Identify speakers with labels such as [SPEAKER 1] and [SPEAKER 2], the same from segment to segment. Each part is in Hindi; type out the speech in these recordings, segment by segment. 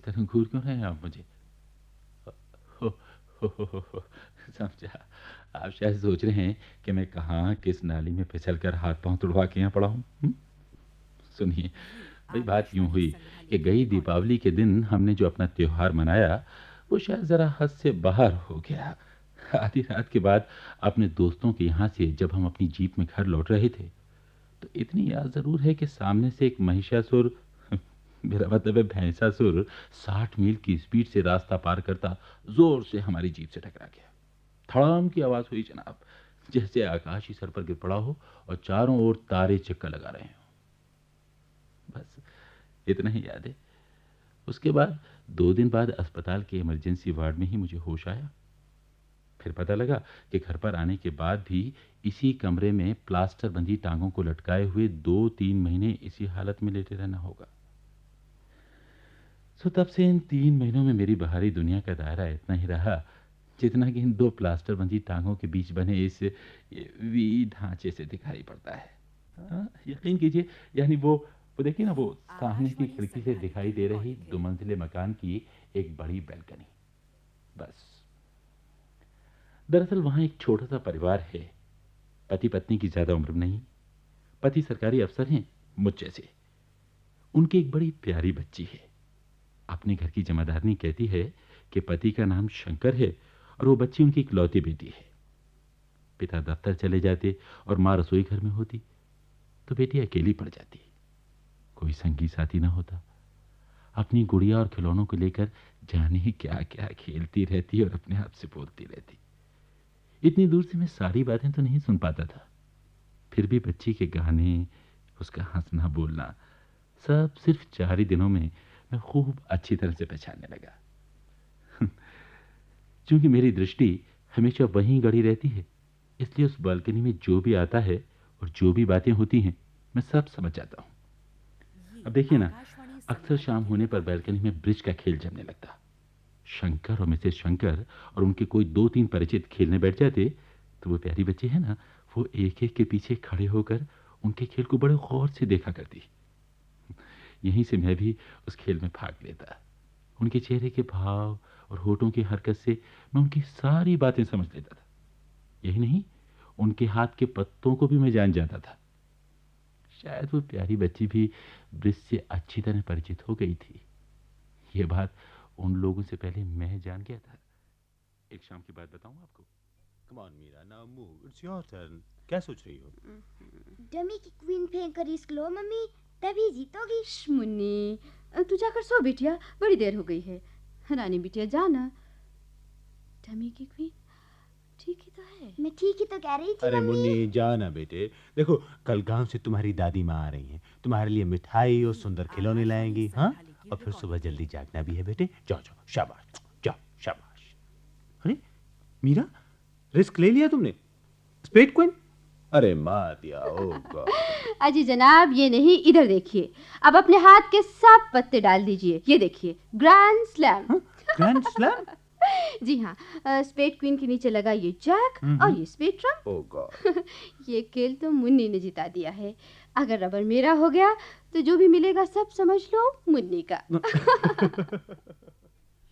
[SPEAKER 1] तरह घूर क्यों रहे हैं आप मुझे? हो, हो, समझा। आप शायद सोच रहे हैं कि मैं कहाँ किस नाली में फिसल कर हाथ पांव तुड़वा के यहाँ पड़ा हूँ। सुनिए, भाई बात यूं हुई कि गई दीपावली के दिन हमने जो अपना त्योहार मनाया वो शायद ज़रा हद से बाहर हो गया। आधी रात के बाद अपने दोस्तों के यहाँ से जब हम अपनी जीप में घर लौट रहे थे तो इतनी याद ज़रूर है कि सामने से एक महिषासुर मेरा मतलब है भैंसासुर 60 मील की स्पीड से रास्ता पार करता जोर से हमारी जीप से टकरा गया। धड़ाम की आवाज़ हुई जनाब, जैसे आकाश ही सर पर गिर पड़ा हो और चारों ओर तारे चक्कर लगा रहे हों। बस इतना ही याद है। उसके बाद 2 दिन बाद अस्पताल के इमरजेंसी वार्ड में ही मुझे होश आया। फिर पता लगा कि घर पर आने के बाद भी इसी कमरे में प्लास्टर बंधी टांगों को लटकाए हुए 2-3 महीने इसी हालत में लेटे रहना होगा। सो तब से इन 3 महीनों में मेरी बाहरी दुनिया का दायरा इतना ही रहा जितना कि इन 2 प्लास्टर बंधी टांगों के बीच बने इस वी ढांचे से दिखाई पड़ता है। यकीन कीजिए, यानी वो देखिए ना, वो सामने की खिड़की से दिखाई दे रही 2 मंजिले मकान की एक बड़ी बैल्कनी। बस दरअसल वहां एक छोटा सा परिवार है। पति पत्नी की ज्यादा उम्र नहीं। पति सरकारी अफसर हैं, मुझ जैसे। उनकी एक बड़ी प्यारी बच्ची है। अपने घर की जमादारनी कहती है कि पति का नाम शंकर है और वो बच्ची उनकी इकलौती बेटी है। पिता दफ्तर चले जाते और माँ रसोई घर में होती तो बेटी अकेली पड़ जाती। कोई संगी साथी ना होता। अपनी गुड़िया और खिलौनों को लेकर जाने ही क्या क्या खेलती रहती और अपने आप से बोलती रहती। इतनी दूर से मैं सारी बातें तो नहीं सुन पाता था, फिर भी बच्ची के गाने, उसका हंसना बोलना सब सिर्फ 4 ही दिनों में मैं खूब अच्छी तरह से पहचानने लगा। क्योंकि मेरी दृष्टि हमेशा वहीं गड़ी रहती है, इसलिए उस बालकनी में जो भी आता है और जो भी बातें होती हैं मैं सब समझ जाता हूँ। अब देखिए ना, अक्सर शाम होने पर बालकनी में ब्रिज का खेल जमने लगता। शंकर और मिसेस शंकर और उनके कोई 2-3 परिचित खेलने बैठ जाते तो वो प्यारी बच्ची है ना, वो एक एक के पीछे खड़े होकर उनके खेल को बड़े गौर से देखा करती। यहीं से मैं भी उस खेल में भाग लेता। उनके चेहरे के भाव और होठों की हरकत से मैं उनकी सारी बातें समझ लेता था। यही नहीं, उनके हाथ के पत्तों को भी मैं जान जाता था। शायद वो प्यारी बच्ची भी ब्रिज से अच्छी तरह परिचित हो गई थी। ये बात उन लोगों से पहले मैं जान गया था। एक शाम की बात बताऊं आपको।
[SPEAKER 2] Come on, Mira. Now move. It's your turn. क्या सोच रही हो?
[SPEAKER 3] डमी की क्वीन फेंक कर रिस्क लो मम्मी, तभी जीतोगी।
[SPEAKER 4] मुन्नी, तू जाकर सो बिटिया, बड़ी देर हो गई है। रानी बिटिया जाना। डमी की क्वीन ठीक ही तो है।
[SPEAKER 3] मैं ठीक ही तो कह रही थी
[SPEAKER 2] अरे
[SPEAKER 3] मम्मी।
[SPEAKER 2] मुन्नी, जाना बेटे। देखो, कल गांव से तुम्हारी दादी माँ आ रही हैं। तुम्हारे लिए मिठाई और सुंदर खिलौने लाएंगी, हाँ? और फिर सुबह जल्दी जागना भी है बेटे। जाओ जाओ, शाबाश, जाओ शाबाश। अरे मीरा, रिस्क ले लिया तुमने? Spade queen? अरे मार दिया। Oh God.
[SPEAKER 4] अजी जनाब, ये नहीं, इधर देखिए। अब अपने हाथ के सब पत्ते डाल दीजिए। ये देखिए, ग्रैंड स्लैम।
[SPEAKER 2] Grand slam?
[SPEAKER 4] जी हाँ, स्पेड क्वीन के नीचे लगा ये जैक और ये स्पेड ट्रम्प।
[SPEAKER 2] ओ गॉड।
[SPEAKER 4] ये खेल तो मुन्नी ने जिता दिया है। अगर रबर मेरा हो गया तो जो भी मिलेगा सब समझ लो मुन्नी का।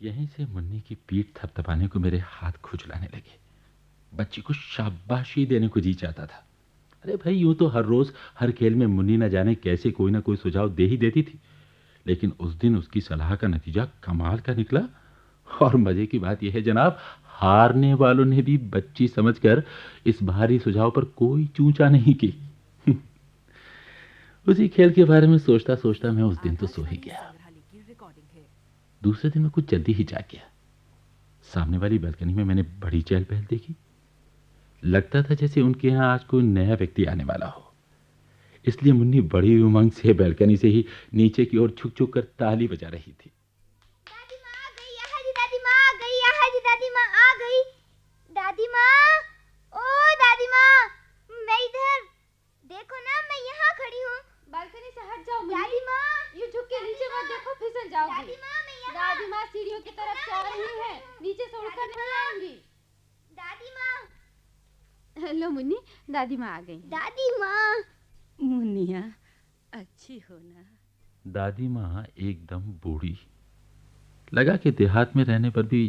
[SPEAKER 1] यहीं से मुन्नी की पीठ थपथपाने को मेरे हाथ खुजलाने लगे। बच्ची को शाबाशी देने को जी चाहता था। अरे भाई, यूं तो हर रोज हर खेल में मुन्नी न जाने कैसे कोई ना कोई सुझाव दे ही देती थी, लेकिन उस दिन उसकी सलाह का नतीजा कमाल का निकला। और मजे की बात यह है जनाब, हारने वालों ने भी बच्ची समझकर इस भारी सुझाव पर कोई चूंचा नहीं की। उसी खेल के बारे में सोचता सोचता मैं उस दिन तो सो ही गया। दूसरे दिन मैं कुछ जल्दी ही जाग गया। सामने वाली बालकनी में मैंने बड़ी चहल पहल देखी। लगता था जैसे उनके यहाँ आज कोई नया व्यक्ति आने वाला हो। इसलिए मुन्नी बड़ी उमंग से बालकनी से ही नीचे की ओर छुक छुक कर ताली बजा रही थी।
[SPEAKER 3] दादी माँ आ गई, यहाँ जी दादी माँ आ गई, यहाँ जी दादी माँ आ गई। दादी माँ, ओ दादी माँ, मैं इधर देखो ना, मैं यहाँ खड़ी हूँ।
[SPEAKER 4] बालकनी से हट जाओ मुन्नी।
[SPEAKER 3] दादी माँ,
[SPEAKER 4] ये झुक के नीचे मत देखो, फिसल जाओगी।
[SPEAKER 3] दादी माँ, मैं यहाँ।
[SPEAKER 4] दादी माँ सीढ़ियों की तरफ से आ रही है, नीचे से उड़कर नहीं आएंगी।
[SPEAKER 3] दादी माँ,
[SPEAKER 4] लो मुन्नी, दादी माँ आ गई।
[SPEAKER 3] दादी माँ।
[SPEAKER 4] मुन्निया, अच्छी हो ना?
[SPEAKER 1] दादी माँ एकदम बूढ़ी, लगा कि देहात में रहने पर भी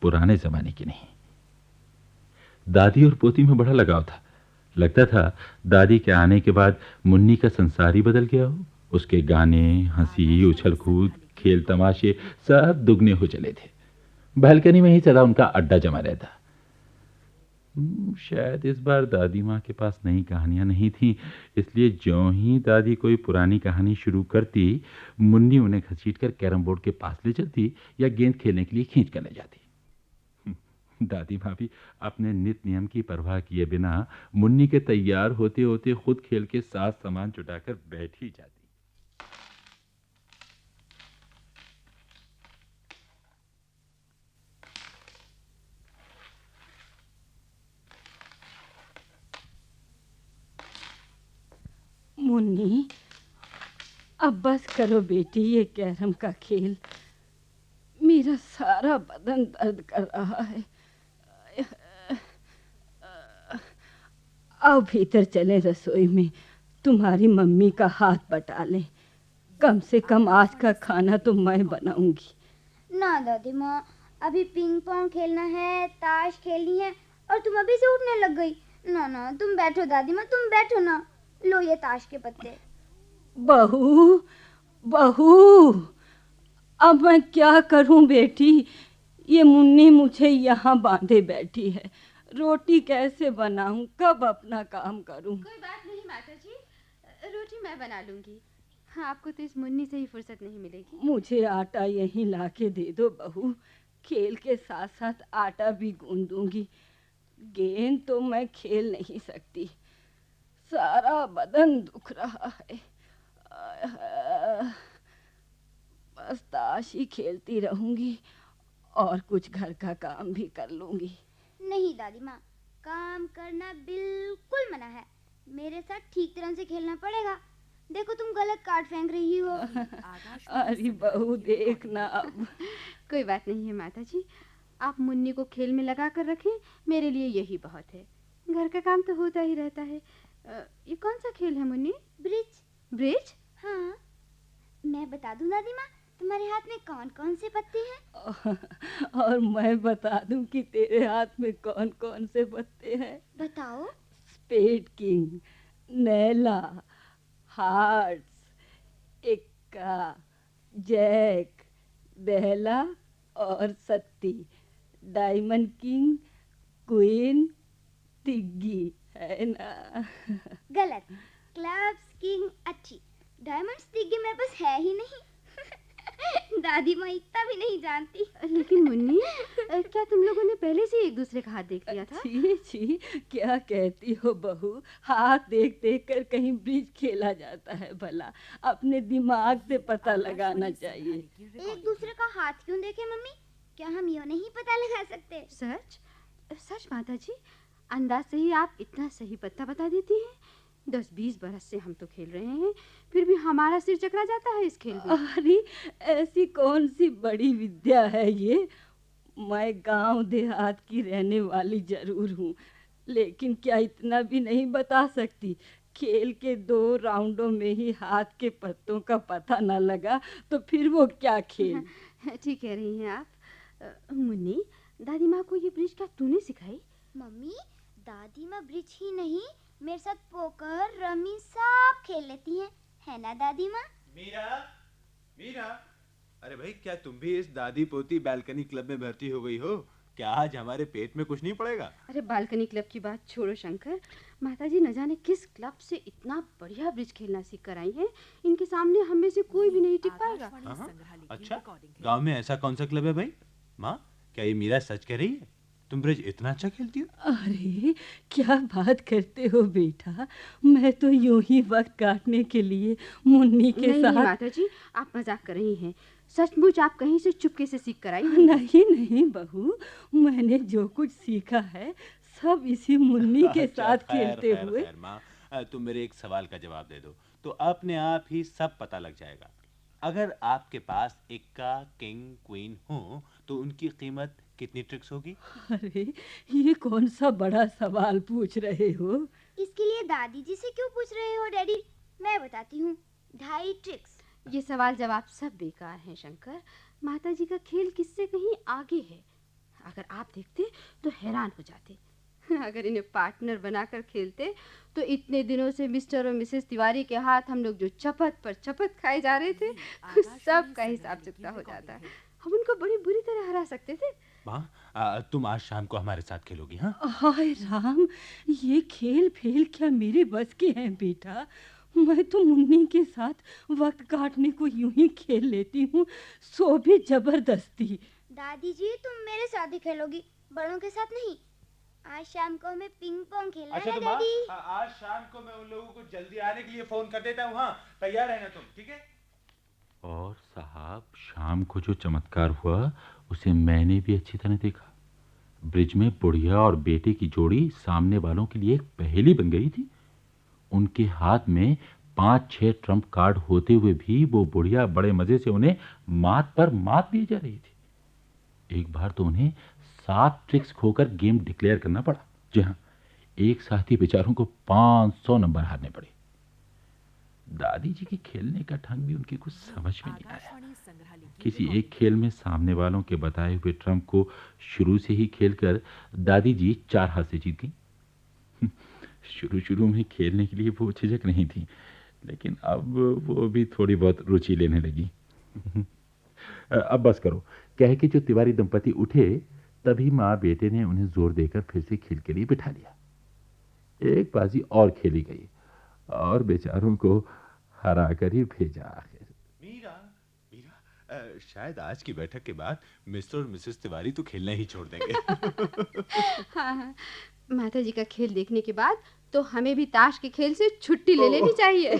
[SPEAKER 1] पुराने जमाने की नहीं। दादी और पोती में बड़ा लगाव था। लगता था दादी के आने के बाद मुन्नी का संसार ही बदल गया हो। उसके गाने, हंसी, उछल कूद, खेल तमाशे सब दुगने हो चले थे। बालकनी में ही सदा उनका अड्डा जमा रहता। शायद इस बार दादी माँ के पास नई कहानियां नहीं थीं, इसलिए ज्यों ही दादी कोई पुरानी कहानी शुरू करती, मुन्नी उन्हें घसीटकर कैरम बोर्ड के पास ले चलती या गेंद खेलने के लिए खींच कर ले जाती। दादी माँ भी अपने नित नियम की परवाह किए बिना मुन्नी के तैयार होते होते खुद खेल के साथ सामान जुटाकर बैठ ही जाती।
[SPEAKER 5] मुन्नी, अब बस करो बेटी ये कैरम का खेल। मेरा सारा बदन दर्द कर रहा है। आओ भीतर चले रसोई में, तुम्हारी मम्मी का हाथ बटा लें। कम से कम आज का खाना तो मैं बनाऊंगी।
[SPEAKER 3] ना दादी माँ, अभी पिंग पोंग खेलना है, ताश खेलनी है और तुम अभी से उठने लग गई। ना ना, तुम बैठो दादी माँ, तुम बैठो ना। लो ये ताश के पत्ते।
[SPEAKER 5] बहू, बहू, अब मैं क्या करूं बेटी? ये मुन्नी मुझे यहाँ बांधे बैठी है। रोटी कैसे बनाऊं? कब अपना काम करूं?
[SPEAKER 4] कोई बात नहीं माता जी, रोटी मैं बना लूंगी। हाँ, आपको तो इस मुन्नी से ही फुर्सत नहीं मिलेगी।
[SPEAKER 5] मुझे आटा यहीं लाके दे दो बहू। खेल के साथ साथ आटा भी गूंद दूंगी। गेंद तो मैं खेल नहीं सकती, सारा बदन दुख रहा है। बस ताश ही खेलती रहूंगी और कुछ घर का काम भी कर लूंगी।
[SPEAKER 3] नहीं दादी माँ, काम करना बिल्कुल मना है। मेरे साथ ठीक तरह से खेलना पड़ेगा। देखो तुम गलत कार्ड फेंक रही हो।
[SPEAKER 5] अरे बहू देखना अब।
[SPEAKER 4] कोई बात नहीं है माता जी, आप मुन्नी को खेल में लगा कर रखें, मेरे लिए यही बहुत है। घर का काम तो होता ही रहता है। ये कौन सा खेल है मुन्नी?
[SPEAKER 3] ब्रिज।
[SPEAKER 4] ब्रिज?
[SPEAKER 3] हाँ, मैं बता दूं दादी माँ, तुम्हारे हाथ में कौन कौन से पत्ते हैं?
[SPEAKER 5] और मैं बता दूं कि तेरे हाथ में कौन कौन से पत्ते हैं?
[SPEAKER 3] बताओ।
[SPEAKER 5] स्पेड किंग, नैला, हार्ट्स, एक्का, जैक, दहला और सत्ती, डायमंड किंग, क्वीन, तिग्गी, है ना?
[SPEAKER 3] गलत। क्लब्स, किंग अच्छी, डायमंड्स तिग्गी मेरे पास है ही नहीं। दादी माँ इतना भी नहीं जानती।
[SPEAKER 4] लेकिन मुन्नी, क्या तुम लोगों ने पहले से एक दूसरे का हाथ देख लिया था?
[SPEAKER 5] छी छी, क्या कहती हो बहू? हाथ देख देख कर कहीं ब्रिज खेला जाता है भला? अपने दिमाग से पता लगाना चाहिए।
[SPEAKER 3] एक दूसरे का हाथ क्यों देखे मम्मी? क्या हम यूँ नहीं पता लगा सकते?
[SPEAKER 4] सच? सच माता जी, अंदाज से ही आप इतना सही पत्ता बता देती हैं। 10-20 बरस से हम तो खेल रहे हैं, फिर भी हमारा सिर चकरा जाता है इस खेल में।
[SPEAKER 5] अरे ऐसी कौन सी बड़ी विद्या है ये? मैं गांव देहात की रहने वाली जरूर हूँ, लेकिन क्या इतना भी नहीं बता सकती? खेल के 2 राउंडों में ही हाथ के पत्तों का पता न लगा तो फिर वो क्या खेल?
[SPEAKER 4] ठीक कह रही हैं आप। मुन्नी, दादी माँ को ये ब्रिज क्या तूने सिखाई?
[SPEAKER 3] मम्मी, दादी माँ ब्रिज ही नहीं, मेरे साथ पोकर, रमी सब खेल लेती हैं, है ना दादी माँ?
[SPEAKER 2] मीरा, मीरा, अरे भाई क्या तुम भी इस दादी पोती बालकनी क्लब में भर्ती हो गई हो? क्या आज हमारे पेट में कुछ नहीं पड़ेगा?
[SPEAKER 4] अरे बालकनी क्लब की बात छोड़ो शंकर, माताजी न जाने किस क्लब से इतना बढ़िया ब्रिज खेलना सीख कर आई हैं। इनके सामने हम में से कोई भी नहीं टिक पाएगा।
[SPEAKER 2] अच्छा, गांव में ऐसा कौन सा क्लब है भाई? माँ, क्या ये मीरा सच कह रही है? तुम ब्रिज इतना अच्छा खेलती हो?
[SPEAKER 5] अरे क्या बात करते हो बेटा, मैं तो यूं ही वक्त काटने के लिए मुन्नी के
[SPEAKER 4] नहीं,
[SPEAKER 5] साथ।
[SPEAKER 4] नहीं माताजी, आप मजाक कर रही हैं। सचमुच आप कहीं से चुपके से सीख कर आई हैं?
[SPEAKER 5] नहीं नहीं बहू, मैंने जो कुछ सीखा है सब इसी मुन्नी के साथ खेलते हुए।
[SPEAKER 2] खैर माँ, तुम मेरे एक सवाल का जवाब दे दो तो अपने आप ही सब पता लग जाएगा। अगर आपके पास एक्का, किंग, क्वीन हो तो उनकी कीमत कितनी ट्रिक्स होगी?
[SPEAKER 5] अरे ये कौन सा बड़ा सवाल पूछ रहे हो?
[SPEAKER 3] इसके लिए दादी जी से क्यों पूछ रहे हो डैडी? मैं बताती हूँ, 2.5 ट्रिक्स।
[SPEAKER 4] ये सवाल जवाब सब बेकार हैं शंकर। माताजी का खेल किससे कहीं आगे है। अगर आप देखते तो हैरान हो जाते। अगर इन्हें पार्टनर बनाकर खेलते तो इतने दिनों से मिस्टर और मिसेस तिवारी के हाथ हम लोग जो चपत पर चपत खाए जा रहे थे, सब का हिसाब चुकता हो जाता। हम उनको बड़ी बुरी तरह हरा सकते थे।
[SPEAKER 2] माँ, तुम आज शाम को हमारे साथ खेलोगी? हाँ,
[SPEAKER 5] हाय राम, ये खेल फेल क्या मेरे बस के हैं बेटा। मैं तो मुन्नी के साथ वक्त काटने को यूं ही खेल लेती हूँ, सो भी जबरदस्ती।
[SPEAKER 3] दादी जी तुम मेरे साथ ही खेलोगी, बड़ों के साथ नहीं। आज शाम को हमें पिंग पोंग खेलना
[SPEAKER 2] अच्छा
[SPEAKER 3] है
[SPEAKER 2] तो माँ,
[SPEAKER 3] दादी।
[SPEAKER 2] आज शाम को मैं उन लोगों को जल्दी आने के लिए फोन कर देता हूँ। हाँ, तैयार रहना तुम, ठीक है?
[SPEAKER 1] और साहब, शाम को जो चमत्कार हुआ उसे मैंने भी अच्छी तरह देखा। ब्रिज में बुढ़िया और बेटे की जोड़ी सामने वालों के लिए एक पहेली बन गई थी। उनके हाथ में 5-6 ट्रम्प कार्ड होते हुए भी वो बुढ़िया बड़े मजे से उन्हें मात पर मात दिए जा रही थी। एक बार तो उन्हें 7 ट्रिक्स खोकर गेम डिक्लेयर करना पड़ा। जी हाँ, एक साथ ही बेचारों को 500 नंबर हारने पड़े। दादी जी के खेलने का ढंग भी उनकी कुछ समझ में नहीं आया। किसी एक खेल में सामने वालों के बताए हुए ट्रम्प को शुरू से ही खेलकर दादी जी 4 हाथ से जीत गई। शुरू शुरू में खेलने के लिए वो झिझक नहीं थी, लेकिन अब वो भी थोड़ी बहुत रुचि लेने लगी। अब बस करो, कह के जो तिवारी दंपति उठे, तभी माँ बेटे ने उन्हें जोर देकर फिर से खेल के लिए बिठा लिया। एक बाजी और खेली गई और बेचारों को हरा कर ही भेजा आखिर।
[SPEAKER 2] मीरा, शायद आज की बैठक के बाद मिस्टर और मिसेस तिवारी तो खेलना ही छोड़ देंगे।
[SPEAKER 4] हाँ, माताजी का खेल देखने के बाद तो हमें भी ताश के खेल से छुट्टी ले लेनी चाहिए।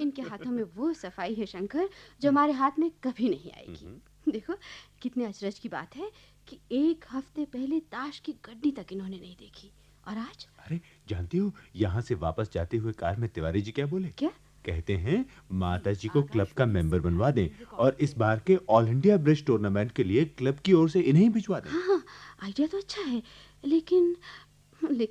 [SPEAKER 4] इनके हाथों में वो सफाई है शंकर, जो हमारे हाथ में कभी नहीं आएगी। देखो कितने अचरज की बात है कि एक हफ्ते पहले ताश की गड्डी तक इन्होंने नहीं देखी, और आज।
[SPEAKER 2] अरे जानती हो, यहाँ से वापस जाते हुए कार में तिवारी जी क्या बोले?
[SPEAKER 4] क्या
[SPEAKER 2] कहते हैं माता जी को क्लब का मेंबर बनवा दें और इस बार के ऑल इंडिया ब्रिज टूर्नामेंट के लिए क्लब की ओर से इन्हें भिजवा दें।
[SPEAKER 4] हाँ, आइडिया तो अच्छा है, लेकिन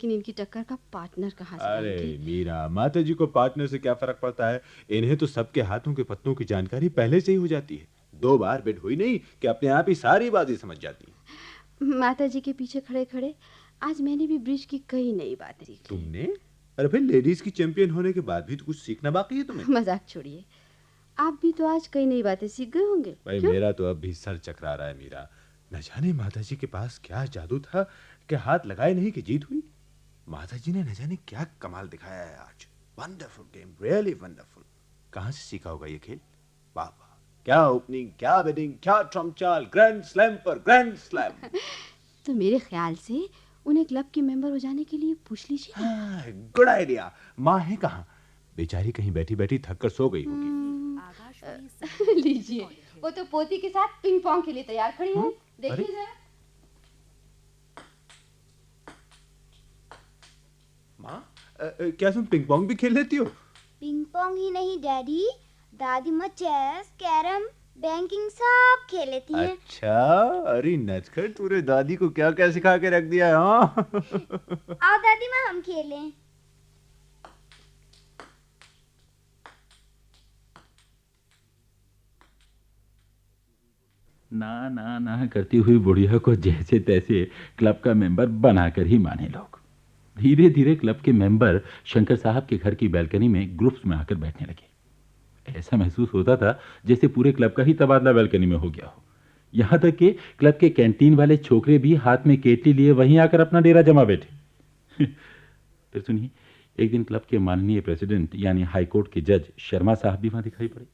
[SPEAKER 4] इनकी टक्कर का पार्टनर कहाँ से
[SPEAKER 2] अरे
[SPEAKER 4] लाएंगे?
[SPEAKER 2] मीरा, माता जी को पार्टनर से क्या फर्क पड़ता है? इन्हें तो सबके हाथों के पत्तों की जानकारी पहले से ही हो जाती है। 2 बार बेट हुई नहीं कि अपने आप ही सारी बातें समझ जाती है।
[SPEAKER 4] माताजी के पीछे खड़े खड़े आज मैंने भी ब्रिज की कई नई बातें सीखी।
[SPEAKER 2] तुमने? अरे भाई, लेडीज की चैंपियन होने के बाद भी तो कुछ सीखना बाकी है तुम्हें।
[SPEAKER 4] मजाक छोड़िए, आप भी तो आज कई नई बातें सीख गए होंगे।
[SPEAKER 2] भाई
[SPEAKER 4] क्यों?
[SPEAKER 2] मेरा तो अब भी सर चकरा रहा है मीरा। न जाने माताजी के पास क्या जादू था कि हाथ लगाए नहीं कि जीत हुई। माताजी ने न जाने क्या कमाल दिखाया है आज। Wonderful game, really wonderful. कहाँ से सीखा होगा ये खेल? वाह वाह, क्या ओपनिंग, क्या बैटिंग, क्या ट्रम्प चाल, ग्रैंड स्लैम पर ग्रैंड स्लैम।
[SPEAKER 4] तो मेरे ख्याल से उन्हें क्लब के मेंबर हो जाने के लिए पूछ लीजिए।
[SPEAKER 2] हाँ, गुड आइडिया। माँ है कहाँ? बेचारी कहीं बैठी बैठी थक कर सो गई होगी।
[SPEAKER 4] लीजिए, वो तो पोती के साथ पिंग पोंग के लिए तैयार खड़ी है। देखिए
[SPEAKER 2] अरे?
[SPEAKER 4] जरा।
[SPEAKER 2] माँ, क्या तुम पिंग पोंग भी खेल लेती हो?
[SPEAKER 3] पिंग पोंग ही नहीं डैडी, दादी माँ चेस, कैरम, बैंकिंग सब खेल लेती हैं।
[SPEAKER 2] अच्छा, अरे नटखट, तूने दादी को क्या क्या सिखा के रख दिया है? हाँ।
[SPEAKER 3] आओ दादी माँ हम खेलें।
[SPEAKER 1] ना ना ना करती हुई बुढ़िया को जैसे तैसे क्लब का मेंबर बनाकर ही माने लोग। धीरे धीरे क्लब के मेंबर शंकर साहब के घर की बैल्कनी में ग्रुप्स में आकर बैठने लगे। ऐसा महसूस होता था जैसे पूरे क्लब का ही तबादला बैल्कनी में हो गया हो। यहाँ तक कि क्लब के कैंटीन वाले छोकरे भी हाथ में केटली लिए वहीं आकर अपना डेरा जमा बैठे। फिर सुनिए, एक दिन क्लब के माननीय प्रेसिडेंट यानी हाई कोर्ट के जज शर्मा साहब भी वहां दिखाई पड़े।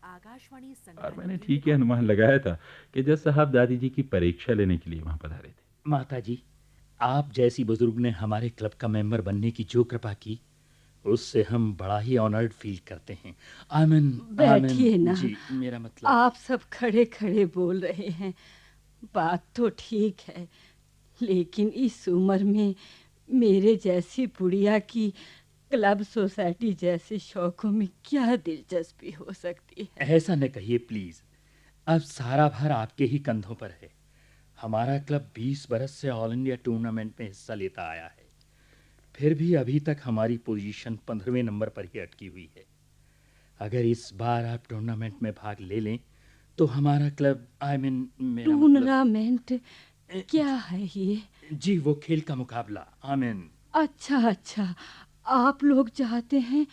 [SPEAKER 1] और मैंने ठीक ही अनुमान लगाया था कि जज साहब दादी जी की परीक्षा लेने के लिए वहां पधारे थे।
[SPEAKER 6] माता जी, आप जैसी बुजुर्ग ने हमारे क्लब का मेंबर बनने की जो कृपा की, उससे हम बड़ा ही ऑनर्ड फील करते हैं। आमीन।
[SPEAKER 5] बैठिए ना।
[SPEAKER 6] जी, मेरा मतलब।
[SPEAKER 5] आप सब खड़े खड़े बोल रहे हैं, बात तो ठीक है, लेकिन इस उम्र में मेरे जैसी बुढ़िया की क्लब सोसाइटी जैसे शौकों में क्या दिलचस्पी हो सकती है?
[SPEAKER 6] ऐसा न कहिए प्लीज। अब सारा भार आपके ही कंधों पर है। हमारा क्लब 20 बरस से ऑल इंडिया टूर्नामेंट में हिस्सा लेता आया है, फिर भी अभी तक हमारी पोजीशन 15वें नंबर पर ही अटकी हुई है। अगर इस बार आप टूर्नामेंट में भाग ले लें तो हमारा क्लब मेरा मतलब
[SPEAKER 5] टूर्नामेंट क्या है ये?
[SPEAKER 6] जी वो खेल का मुकाबला।
[SPEAKER 5] अच्छा अच्छा, आप लोग चाहते हैं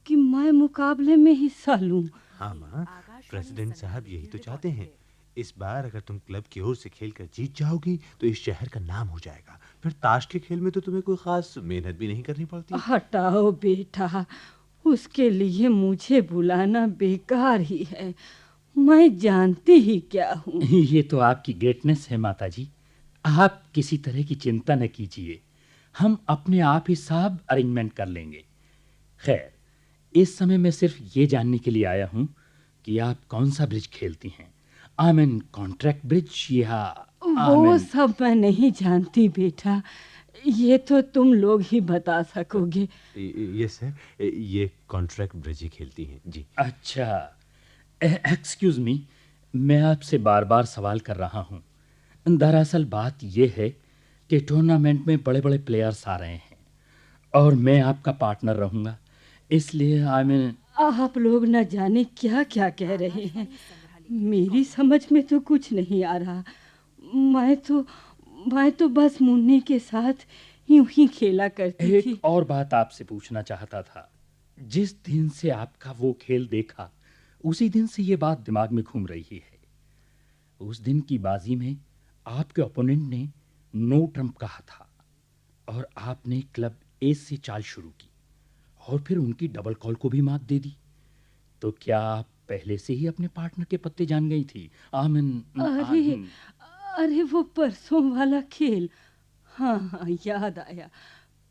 [SPEAKER 5] कि मैं मुकाबले में हिस्सा लूं?
[SPEAKER 2] हाँ माँ, प्रेसिडेंट साहब यही तो चाहते हैं। इस बार अगर तुम क्लब की ओर से खेलकर जीत जाओगी तो इस शहर का नाम हो जाएगा। फिर ताश के खेल में तो तुम्हें कोई खास मेहनत भी नहीं करनी पड़ती।
[SPEAKER 5] हटाओ बेटा, उसके लिए मुझे बुलाना बेकार ही है। मैं जानती ही क्या हूँ।
[SPEAKER 6] ये तो आपकी ग्रेटनेस है माताजी। आप किसी तरह की चिंता न कीजिए, हम अपने आप ही सब अरेंजमेंट कर लेंगे। खैर, इस समय मैं सिर्फ ये जानने के लिए आया हूँ कि आप कौन सा ब्रिज खेलती हैं। कॉन्ट्रैक्ट ब्रिज या
[SPEAKER 5] वो सब मैं नहीं जानती बेटा, ये तो तुम लोग ही बता सकोगे।
[SPEAKER 2] ये सर, ये कॉन्ट्रैक्ट ब्रिज ही खेलती हैं जी।
[SPEAKER 6] अच्छा, एक्सक्यूज मी, मैं आपसे बार बार सवाल कर रहा हूँ। दरअसल बात यह है कि टूर्नामेंट में बड़े बड़े प्लेयर्स आ रहे हैं और मैं आपका पार्टनर रहूँगा, इसलिए
[SPEAKER 5] आप लोग न जाने क्या क्या कह रहे हैं। मेरी समझ में तो कुछ नहीं आ रहा। मैं तो बस मुन्नी के साथ यूं ही खेला करती थी।
[SPEAKER 6] एक और बात आपसे पूछना चाहता था। जिस दिन से आपका वो खेल देखा, उसी दिन से ये बात दिमाग में घूम रही है। उस दिन की बाजी में आपके ओपोनेंट ने नो ट्रम्प कहा था और आपने क्लब एस से चाल शुरू की और फिर उनकी डबल कॉल को भी मात दे दी। तो क्या आप पहले से ही अपने पार्टनर के पत्ते जान गई थी?
[SPEAKER 5] अरे वो परसों वाला खेल, हाँ याद आया।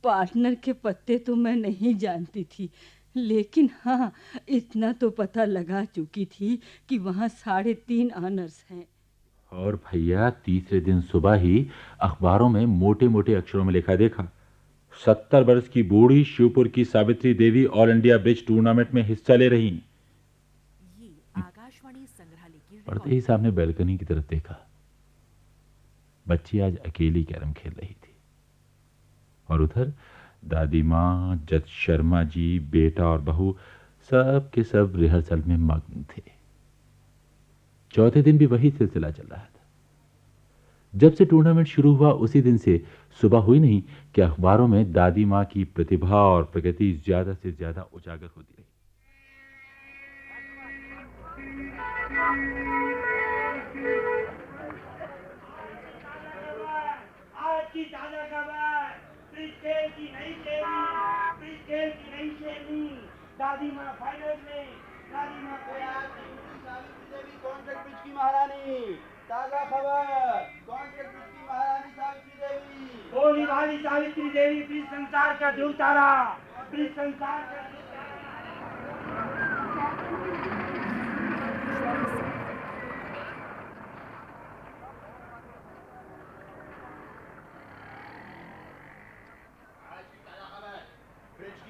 [SPEAKER 5] पार्टनर के पत्ते तो मैं नहीं जानती थी, लेकिन हाँ इतना तो पता लगा चुकी थी कि वहाँ 3.5 ऑनर्स हैं।
[SPEAKER 1] और भैया तीसरे दिन सुबह ही अखबारों में मोटे मोटे अक्षरों में लिखा देखा, 70 वर्ष की बूढ़ी शिवपुर की Savitri Devi all India bridge tournament में हिस्सा ले रही। पढ़ते ही सामने बैल्कनी की तरफ देखा। बच्ची आज अकेली कैरम खेल रही थी और उधर दादी माँ, जज शर्मा जी, बेटा और बहू सब के सब रिहर्सल में मग्न थे। चौथे दिन भी वही सिलसिला चल रहा था। जब से टूर्नामेंट शुरू हुआ उसी दिन से सुबह हुई नहीं कि अखबारों में दादी माँ की प्रतिभा और प्रगति ज्यादा से ज्यादा उजागर होती रही।
[SPEAKER 7] आज की ताजा खबर, ब्रिज खेल की नई शेरनी, दादी माँ फाइनल में, दादी माँ को याद सावित्री देवी कॉन्ट्रैक्ट ब्रिज की महारानी। ताजा खबर, कॉन्ट्रैक्ट ब्रिज की महारानी सावित्री देवी, भोली भाली सावित्री देवी, ब्रिज संसार का ध्रुव तारा, ब्रिज संसार का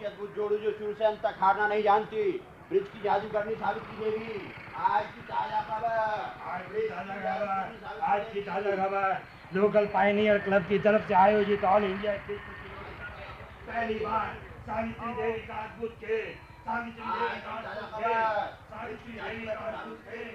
[SPEAKER 7] अद्भुत जोड़ी जो शुरू से अंत तक हारना नहीं जानती, ब्रिज की जादूगरनी सावित्री देवी। आज की ताजा खबर, लोकल पायनियर क्लब की तरफ से आयोजित ऑल इंडिया पहली बार सावित्री देवी का अद्भुत खेल, सावित्री देवी का अद्भुत खेल।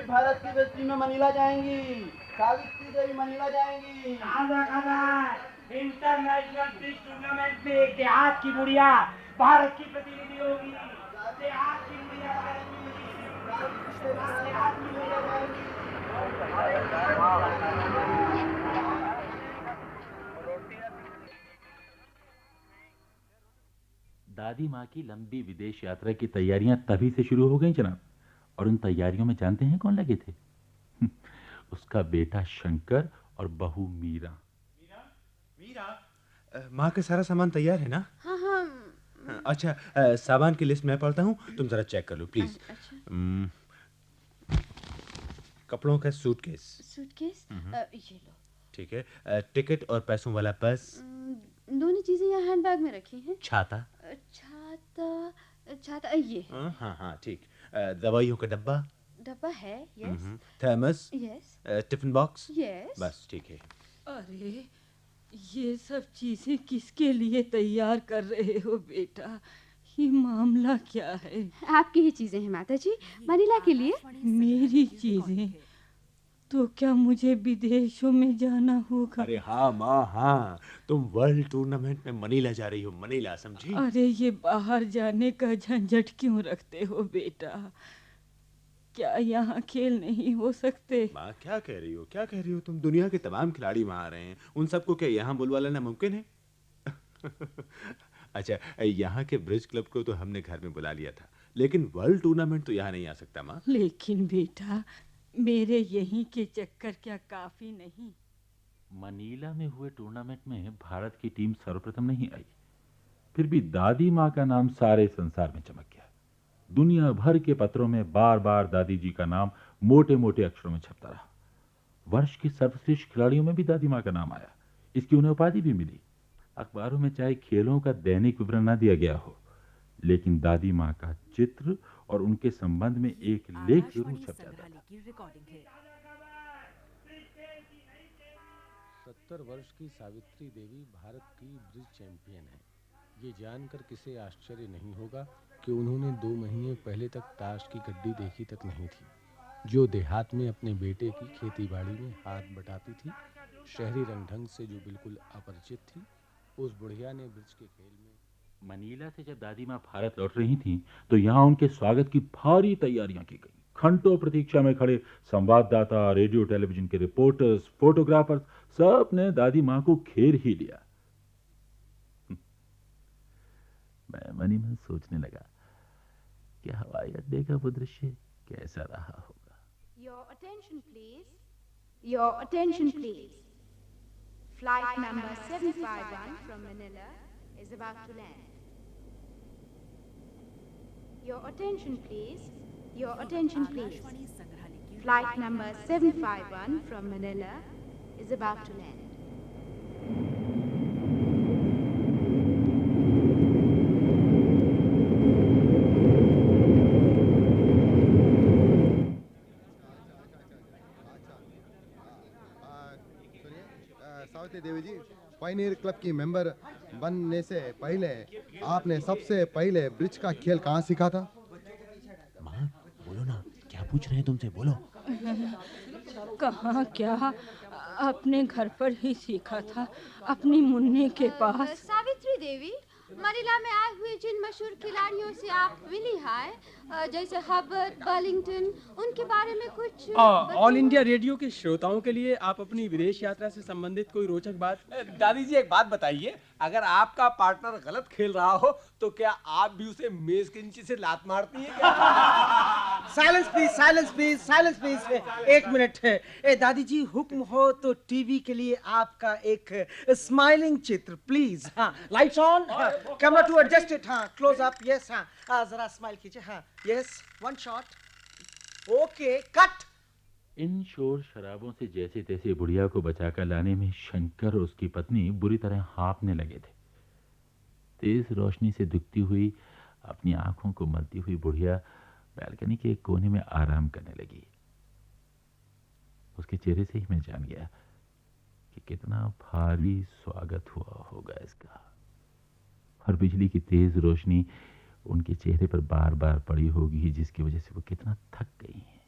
[SPEAKER 7] भारत की वेस्टी में मनीला जाएंगी, सावित्री देवी मनीला जाएंगी। इंटरनेशनल ब्रिज टूर्नामेंट में एक देहात की बुढ़िया भारत की प्रतिनिधि होगी। देहात की बुढ़िया
[SPEAKER 1] दादी माँ की लंबी विदेश यात्रा की तैयारियां तभी से शुरू हो गई जनाब। और उन तैयारियों में जानते हैं कौन लगे थे? उसका बेटा शंकर और बहू मीरा।
[SPEAKER 2] माँ का सारा सामान तैयार है ना?
[SPEAKER 4] हाँ हाँ।
[SPEAKER 2] अच्छा, सामान की लिस्ट मैं पढ़ता हूँ, तुम जरा चेक कर लो प्लीज। कपड़ों का सूटकेस।
[SPEAKER 4] सूटकेस ये लो।
[SPEAKER 2] ठीक है। टिकट और पैसों वाला पर्स।
[SPEAKER 4] दोनों चीजें यहाँ हैंडबैग में रखी हैं।
[SPEAKER 2] छाता।
[SPEAKER 4] छाता ये।
[SPEAKER 2] हाँ हाँ ठीक। दवाइयों का डब्बा।
[SPEAKER 4] डब्बा है, yes
[SPEAKER 2] thermos,
[SPEAKER 4] yes
[SPEAKER 2] tiffin box,
[SPEAKER 4] yes.
[SPEAKER 2] बस ठीक है।
[SPEAKER 5] अरे ये सब चीजें किसके लिए तैयार कर रहे हो बेटा? ये मामला क्या है?
[SPEAKER 4] आपकी ही चीजें हैं माता जी, मनीला के लिए।
[SPEAKER 5] मेरी चीजें? तो क्या मुझे विदेशों में जाना होगा?
[SPEAKER 2] अरे हाँ माँ, हाँ, तुम वर्ल्ड टूर्नामेंट में मनीला जा रही हो, मनीला, समझी?
[SPEAKER 5] अरे ये बाहर जाने का झंझट क्यों रखते हो बेटा? क्या यहाँ खेल नहीं हो सकते?
[SPEAKER 2] माँ क्या कह रही हो, क्या कह रही हो तुम? दुनिया के तमाम खिलाड़ी वहाँ आ रहे हैं, उन सबको क्या यहाँ बुलवा लेना मुमकिन है? अच्छा, यहाँ के ब्रिज क्लब को तो हमने घर में बुला लिया था, लेकिन वर्ल्ड टूर्नामेंट तो यहाँ नहीं आ सकता माँ।
[SPEAKER 5] लेकिन बेटा मेरे यहीं के चक्कर क्या काफी नहीं?
[SPEAKER 1] मनीला में हुए टूर्नामेंट में भारत की टीम सर्वप्रथम नहीं आई, फिर भी दादी माँ का नाम सारे संसार में चमक गया। दुनिया भर के पत्रों में बार बार दादी जी का नाम मोटे मोटे अक्षरों में छपता रहा। वर्ष के सर्वश्रेष्ठ खिलाड़ियों में भी दादी माँ का नाम आया, इसकी उन्हें उपाधि भी मिली। अखबारों में चाहे खेलों का दैनिक विवरण न दिया गया हो, लेकिन दादी माँ का चित्र और उनके संबंध में एक लेख जरूर छप जाता था।
[SPEAKER 8] 70 वर्ष की सावित्री देवी भारत की ब्रिज चैंपियन है। ये जानकर किसे आश्चर्य नहीं होगा कि उन्होंने 2 महीने पहले तक ताश की गड्डी देखी तक नहीं थी। जो देहात में अपने बेटे की खेतीबाड़ी में हाथ बटाती थी, शहरी रंग ढंग से जो बिल्कुल अपरिचित थी, उस बुढ़िया ने ब्रिज के खेल में।
[SPEAKER 1] मनीला से जब दादी माँ भारत लौट रही थीं, तो यहाँ उनके स्वागत की भारी तैयारियां की गई। घंटों प्रतीक्षा में खड़े संवाददाता, रेडियो टेलीविजन के रिपोर्टर्स, फोटोग्राफर्स, सब ने दादी माँ को घेर ही लिया। मैं मनी मन सोचने लगा कि हवाई अड्डे का वो दृश्य कैसा रहा होगा।
[SPEAKER 4] Your attention please. Your attention please. Flight number 751 from Manila is about to land. Your attention please. Your attention please. Flight number 751 from Manila is about to land.
[SPEAKER 9] Savitri Devi ji, pioneer club की मेंबर बनने से पहले आपने सबसे पहले ब्रिज का खेल कहाँ सीखा था?
[SPEAKER 2] माँ बोलो ना, क्या पूछ रहे हैं तुमसे, बोलो।
[SPEAKER 5] कहाँ क्या, अपने घर पर ही सीखा था, अपनी मुन्नी के पास।
[SPEAKER 4] सावित्री देवी, मनीला में आए हुए जिन मशहूर खिलाड़ियों से आप मिली हैं, जैसे हबर्ट, बर्लिंगटन, उनके बारे में कुछ
[SPEAKER 10] ऑल इंडिया रेडियो के श्रोताओं के लिए आप अपनी विदेश यात्रा से संबंधित कोई रोचक बात।
[SPEAKER 11] दादी जी एक बात बताइए, अगर आपका पार्टनर गलत खेल रहा हो तो क्या आप भी उसे मेज के नीचे से लात मारती हैं क्या?
[SPEAKER 12] Silence please, silence please, silence please. एक मिनट है। दादी जी हुक्म हो तो टीवी के लिए आपका एक स्माइलिंग चित्र प्लीज। हाँ, lights on, camera to adjust it, हाँ, क्लोज अप, यस, हाँ, जरा स्माइल कीजिए, हाँ, yes, one shot, okay, cut.
[SPEAKER 1] इन शोर शराबों से जैसे तैसे बुढ़िया को बचाकर लाने में शंकर और उसकी पत्नी बुरी तरह हाँफने लगे थे। तेज रोशनी से दिखती हुई, अपनी आंखों को मलती हुई बुढ़िया बालकनी के एक कोने में आराम करने लगी। उसके चेहरे से ही मैं जान गया कि कितना भारी स्वागत हुआ होगा इसका, और बिजली की तेज रोशनी उनके चेहरे पर बार बार पड़ी होगी, जिसकी वजह से वो कितना थक गई हैं।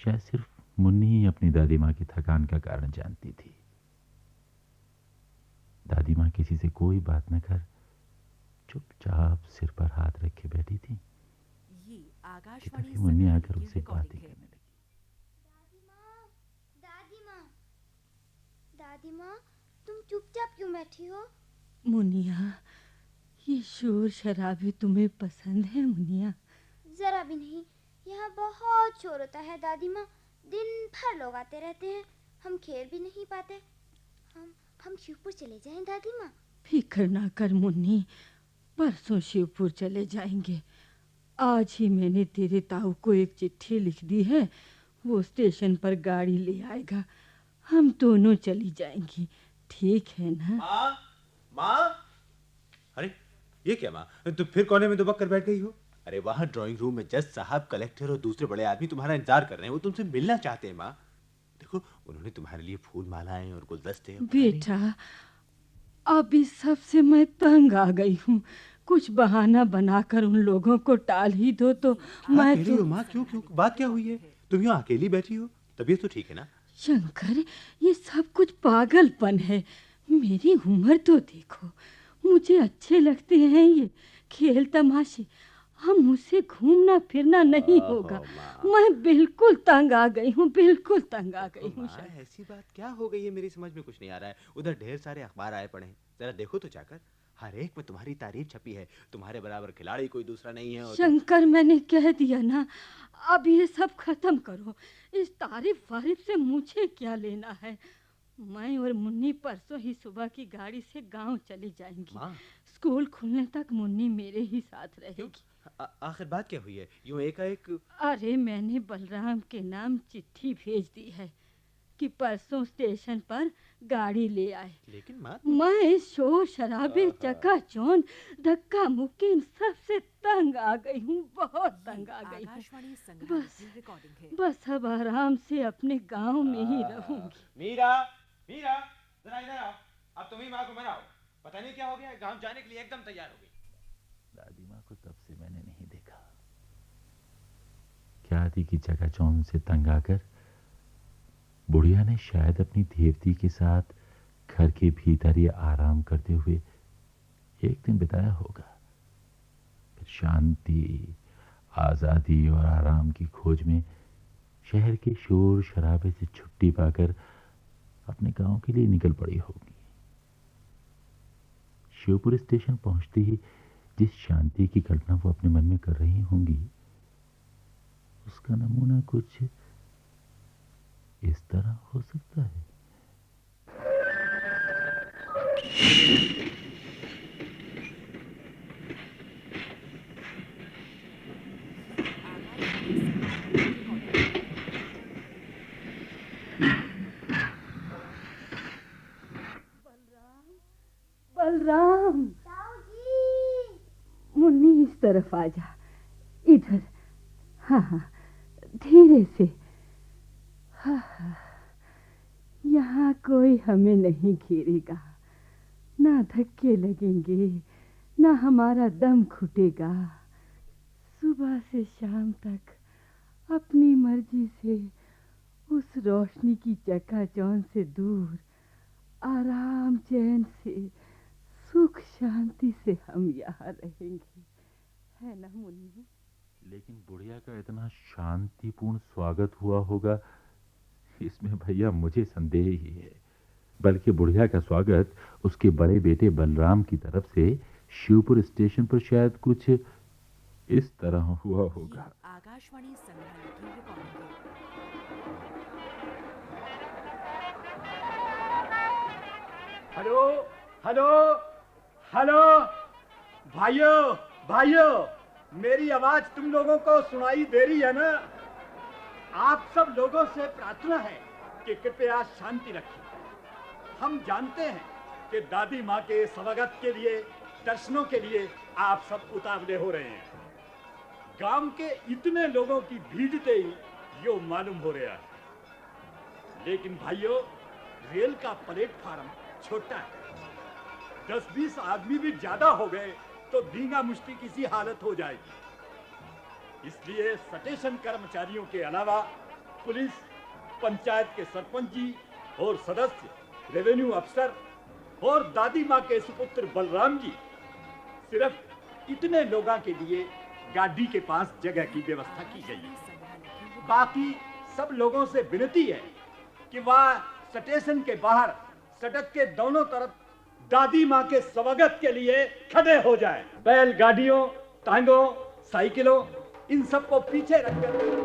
[SPEAKER 1] शायद सिर्फ मुन्नी ही अपनी दादी माँ की थकान का कारण जानती थी। दादी माँ किसी से कोई बात न कर चुपचाप सिर पर हाथ रखे बैठी थी कि तभी मुन्नी आकर उससे बातें करने लगी।
[SPEAKER 3] दादी माँ, तुम चुपचाप क्यों बैठी हो?
[SPEAKER 5] मुनिया, ये शोर शराबे तुम्हें पसंद है मुनिया?
[SPEAKER 3] जरा भी नहीं, यहाँ बहुत शोर होता है दादी माँ, दिन भर लोग आते रहते हैं, हम खेल भी नहीं पाते। हम शिवपुर चले जाएं दादी माँ?
[SPEAKER 5] फिक्र ना कर मुन्नी, परसों शिवपुर चले जाएंगे। आज ही मैंने तेरे ताऊ को एक चिट्ठी लिख दी है, वो स्टेशन पर गाड़ी ले आएगा, हम दोनों चली जाएंगी, ठीक है ना?
[SPEAKER 2] माँ, माँ, अरे ये क्या माँ, तो फिर कोने में दुबक कर बैठ गई हो? अरे वहाँ ड्राइंग रूम में जज साहब, कलेक्टर और दूसरे बड़े आदमी तुम्हारा इंतजार कर रहे हैं। वो तुमसे मिलना चाहते हैं माँ। देखो उन्होंने तुम्हारे लिए फूल मालाएं और गुलदस्ते।
[SPEAKER 5] बेटा अब इस सब से मैं तंग आ गई हूँ। कुछ बहाना बनाकर उन लोगों को टाल ही दो तो मैं तो...
[SPEAKER 2] माँ क्यों क्यों बात क्या हुई है? तुम यहाँ अकेली बैठी हो, तबीयत तो ठीक है ना?
[SPEAKER 5] शंकर ये सब कुछ पागलपन है। मेरी उम्र तो देखो, मुझे अच्छे लगते हैं ये खेल तमाशे। हम मुझसे घूमना फिरना नहीं होगा। मैं बिल्कुल तंग आ गई हूँ, बिल्कुल तंग आ गई हूँ।
[SPEAKER 2] ऐसी बात क्या हो गई है? मेरी समझ में कुछ नहीं आ रहा है। उधर ढेर सारे अखबार आए पड़े हैं, जरा देखो तो जाकर। हर एक में तुम्हारी तारीफ छपी है। तुम्हारे बराबर खिलाड़ी कोई दूसरा नहीं है।
[SPEAKER 5] शंकर मैंने कह दिया ना, अब ये सब खत्म करो। इस तारीफ वारीफ से मुझे क्या लेना है। मैं और मुन्नी परसों ही सुबह की गाड़ी से गांव चली जाएंगी। स्कूल खुलने तक मुन्नी मेरे ही साथ रहेगी।
[SPEAKER 2] आखिर बात क्या हुई है? यूं एकाएक?
[SPEAKER 5] अरे मैंने बलराम के नाम चिट्ठी भेज दी है कि परसों स्टेशन पर गाड़ी ले आए।
[SPEAKER 2] लेकिन माँ
[SPEAKER 5] मैं शोर शराबे चकाचौंध धक्का मुक्की इन सबसे तंग आ गई हूँ, बहुत तंग आ गई हूँ। बस अब आराम से अपने गांव में ही रहूंगी।
[SPEAKER 11] मीरा मीरा जरा इधर आओ। अब तुम ही माँ को मनाओ। पता नहीं क्या हो गया, गांव जाने के लिए एकदम तैयार हो गई।
[SPEAKER 1] दादी माँ को तब से मैंने नहीं देखा। क्या थी कि चकाचौंध से तंग आकर बुढ़िया ने शायद अपनी देवती के साथ घर के भीतर ही आराम करते हुए एक दिन बिताया होगा। फिर शांति, आजादी और आराम की खोज में शहर के शोर शराबे से छुट्टी पाकर अपने गांव के लिए निकल पड़ी होगी। शिवपुर स्टेशन पहुंचते ही जिस शांति की कल्पना वो अपने मन में कर रही होंगी, उसका नमूना कुछ इस तरह हो सकता है।
[SPEAKER 5] बलराम, मुन्नी इस तरफ आ जा, इधर। हाँ हाँ धीरे से। हाँ यहाँ कोई हमें नहीं घेरेगा, ना धक्के लगेंगे, ना हमारा दम घुटेगा। सुबह से शाम तक अपनी मर्जी से उस रोशनी की चकाचौंध से दूर आराम चैन से सुख शांति से हम यहाँ रहेंगे, है ना मुन्नी?
[SPEAKER 1] लेकिन बुढ़िया का इतना शांतिपूर्ण स्वागत हुआ होगा, इसमें भैया मुझे संदेह ही है। बल्कि बुढ़िया का स्वागत उसके बड़े बेटे बलराम की तरफ से शिवपुर स्टेशन पर शायद कुछ इस तरह हुआ होगा।
[SPEAKER 13] आकाशवाणी संग्रहालय की रिकॉर्डिंग है।
[SPEAKER 11] हेलो हेलो हेलो भाइयों भाइयों, मेरी आवाज तुम लोगों को सुनाई दे रही है ना? आप सब लोगों से प्रार्थना है कि कृपया शांति रखें। हम जानते हैं कि दादी माँ के स्वागत के लिए, दर्शनों के लिए आप सब उतावले हो रहे हैं। गांव के इतने लोगों की भीड़ से ही यो मालूम हो रहा है। लेकिन भाइयों, रेल का प्लेटफार्म छोटा है। 10-20 आदमी भी ज्यादा हो गए तो धींगा मुश्ती किसी हालत हो जाएगी। इसलिए स्टेशन कर्मचारियों के अलावा पुलिस, पंचायत के सरपंच जी और सदस्य, रेवेन्यू अफसर और दादी माँ के सुपुत्र बलराम जी, सिर्फ इतने लोगों के लिए गाड़ी के पास जगह की व्यवस्था की गई है। बाकी सब लोगों से विनती है कि वह स्टेशन के बाहर सड़क के दोनों तरफ दादी माँ के स्वागत के लिए खड़े हो जाएं। बैलगाड़ियों, टांगों, साइकिलों, इन सबको पीछे रखकर